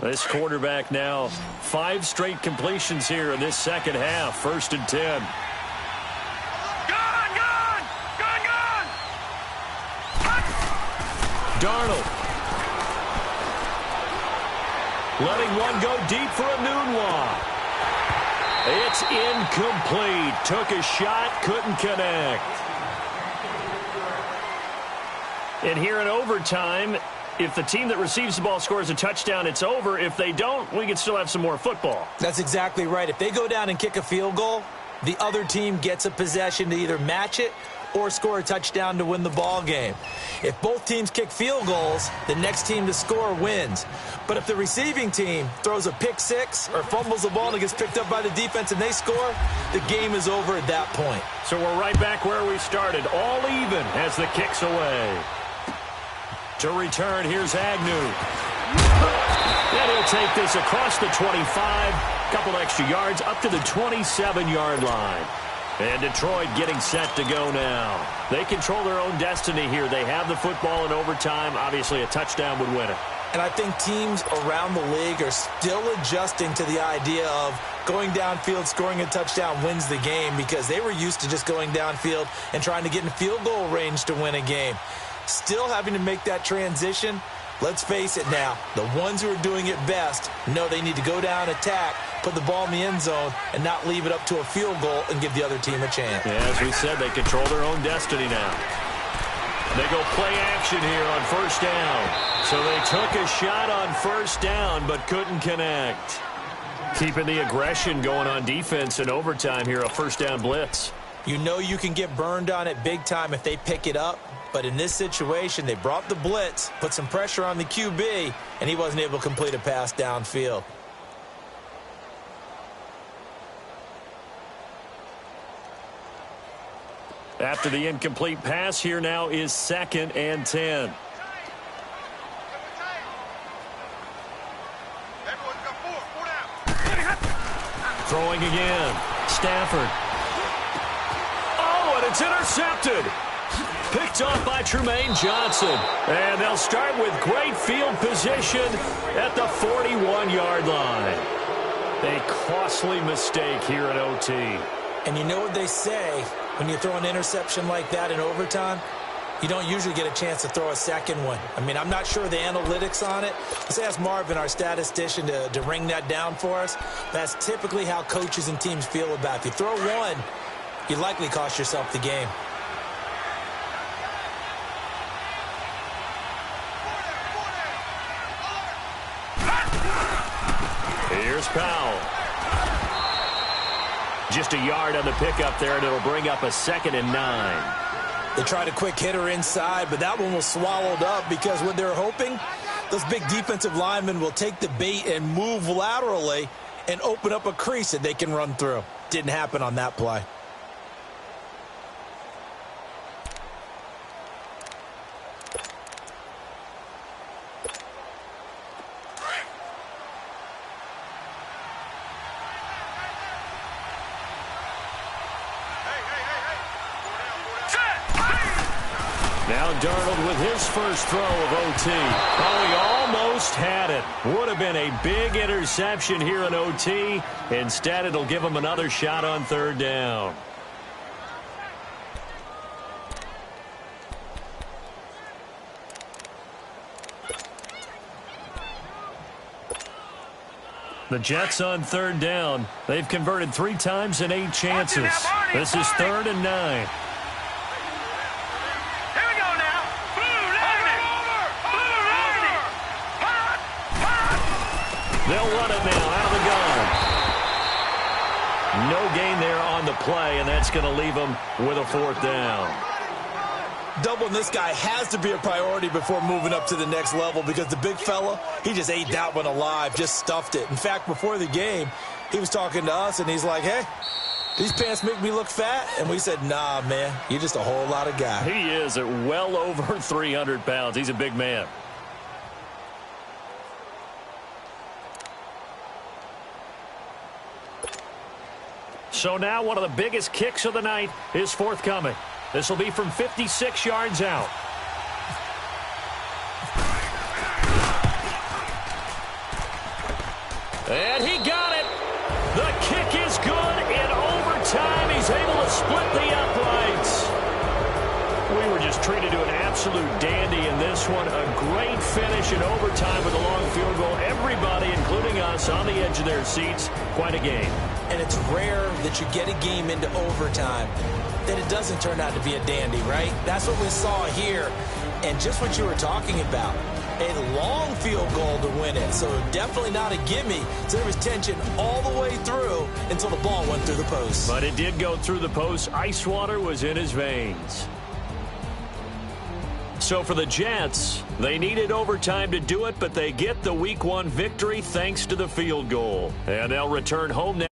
This quarterback now 5 straight completions here in this second half. 1st and 10. Darnold. Letting one go deep for Enunwa. It's incomplete. Took a shot, couldn't connect. And here in overtime, if the team that receives the ball scores a touchdown, it's over. If they don't, we can still have some more football. That's exactly right. If they go down and kick a field goal, the other team gets a possession to either match it or score a touchdown to win the ball game. If both teams kick field goals, the next team to score wins. But if the receiving team throws a pick 6 or fumbles the ball and it gets picked up by the defense and they score, the game is over at that point. So we're right back where we started, all even as the kick's away. To return, here's Agnew. And he'll take this across the 25, couple extra yards up to the 27-yard line. And Detroit getting set to go now. They control their own destiny here. They have the football in overtime. Obviously, a touchdown would win it. And I think teams around the league are still adjusting to the idea of going downfield, scoring a touchdown wins the game, because they were used to just going downfield and trying to get in field goal range to win a game. Still having to make that transition. Let's face it now, the ones who are doing it best know they need to go down, attack, put the ball in the end zone, and not leave it up to a field goal and give the other team a chance. Yeah, as we said, they control their own destiny now. They go play action here on 1st down. So they took a shot on 1st down, but couldn't connect. Keeping the aggression going on defense in overtime here, a 1st down blitz. You know you can get burned on it big time if they pick it up. But in this situation, they brought the blitz, put some pressure on the QB, and he wasn't able to complete a pass downfield. After the incomplete pass, here now is 2nd and 10. Throwing again. Stafford. Oh, and it's intercepted. Picked off by Tremaine Johnson. And they'll start with great field position at the 41-yard line. A costly mistake here at OT. And you know what they say, when you throw an interception like that in overtime, you don't usually get a chance to throw a second one. I mean, I'm not sure of the analytics on it. Let's ask Marvin, our statistician, to ring that down for us. That's typically how coaches and teams feel about it. If you throw one, you likely cost yourself the game. Here's Powell. Just a yard on the pickup there, and it'll bring up a 2nd and 9. They tried a quick hitter inside, but that one was swallowed up because what they're hoping, those big defensive linemen will take the bait and move laterally and open up a crease that they can run through. Didn't happen on that play. Now Darnold with his first throw of OT. Oh, he almost had it. Would have been a big interception here in OT. Instead, it'll give him another shot on 3rd down. The Jets on 3rd down. They've converted 3 times in 8 chances. This is 3rd and 9. They'll run it now out of the gun. No gain there on the play, and that's going to leave them with a 4th down. Doubling this guy has to be a priority before moving up to the next level because the big fella, he just ate that one alive, just stuffed it. In fact, before the game, he was talking to us, and he's like, hey, these pants make me look fat? And we said, nah, man, you're just a whole lot of guy. He is at well over 300 pounds. He's a big man. So now one of the biggest kicks of the night is forthcoming. This will be from 56 yards out. And he got it. The kick is good in overtime. He's able to split the uprights. We were just treated to an absolute dandy in this one. A great finish in overtime with a long field goal. Everybody, including us, on the edge of their seats. Quite a game. And it's rare that you get a game into overtime that it doesn't turn out to be a dandy, right? That's what we saw here. And just what you were talking about, a long field goal to win it. So definitely not a gimme. So there was tension all the way through until the ball went through the post. But it did go through the post. Ice water was in his veins. So for the Jets, they needed overtime to do it, but they get the Week 1 victory thanks to the field goal. And they'll return home now.